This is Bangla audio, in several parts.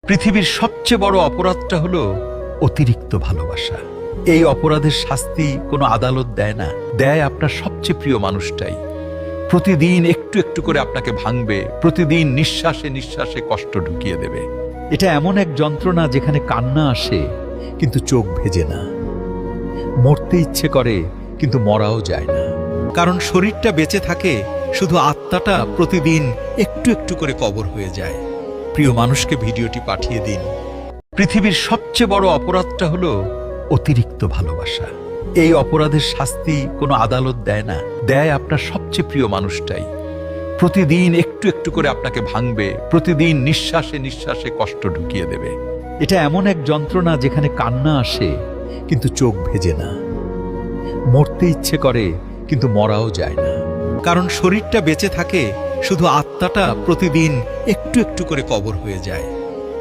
পৃথিবীর সবচেয়ে বড় অপরাধটা হলো অতিরিক্ত ভালোবাসা। এই অপরাধের শাস্তি কোনো আদালত দেয় না, দেয় আপনার সবচেয়ে প্রিয় মানুষটাই। প্রতিদিন একটু একটু করে আপনাকে ভাঙবে, প্রতিদিন নিঃশ্বাসে নিঃশ্বাসে কষ্ট ঢুকিয়ে দেবে। এটা এমন এক যন্ত্রণা যেখানে কান্না আসে কিন্তু চোখ ভেজে না, মরতে ইচ্ছে করে কিন্তু মরাও যায় না। কারণ শরীরটা বেঁচে থাকে, শুধু আত্মাটা প্রতিদিন একটু একটু করে কবর হয়ে যায়। প্রিয় মানুষকে ভিডিওটি পাঠিয়ে দিন। পৃথিবীর সবচেয়ে বড় অপরাধটা হলো অতিরিক্ত ভালোবাসা। এই অপরাধের শাস্তি কোনো আদালত দেয় না, দেয় আপনার সবচেয়ে প্রিয় মানুষটাই। প্রতিদিন একটু একটু করে আপনাকে ভাঙবে, প্রতিদিন নিঃশ্বাসে নিঃশ্বাসে কষ্ট ঢুকিয়ে দেবে। এটা এমন এক যন্ত্রণা যেখানে কান্না আসে কিন্তু চোখ ভেজে না, মরতে ইচ্ছে করে কিন্তু মরাও যায় না। কারণ শরীরটা বেঁচে থাকে, শুধু আত্মাটা প্রতিদিন একটু একটু করে কবর হয়ে যায়।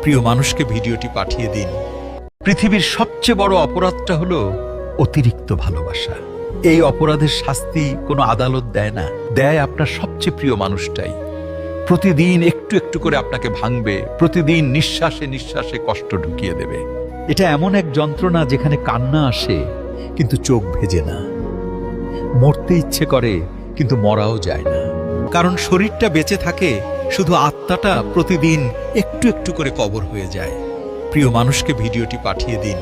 প্রিয় মানুষকে ভিডিওটি পাঠিয়ে দিন। পৃথিবীর সবচেয়ে বড় অপরাধটা হলো অতিরিক্ত ভালোবাসা। এই অপরাধের শাস্তি কোনো আদালত দেয় না, দেয় আপনার সবচেয়ে প্রিয় মানুষটাই। প্রতিদিন একটু একটু করে আপনাকে ভাঙবে, প্রতিদিন নিঃশ্বাসে নিঃশ্বাসে কষ্ট ঢুকিয়ে দেবে। এটা এমন এক যন্ত্রণা যেখানে কান্না আসে কিন্তু চোখ ভেজে না, মরতে ইচ্ছে করে কিন্তু মরাও যায় না। কারণ শরীরটা বেঁচে থাকে, শুধু আত্মাটা প্রতিদিন একটু একটু করে কবর হয়ে যায়। প্রিয় মানুষকে ভিডিওটি পাঠিয়ে দিন।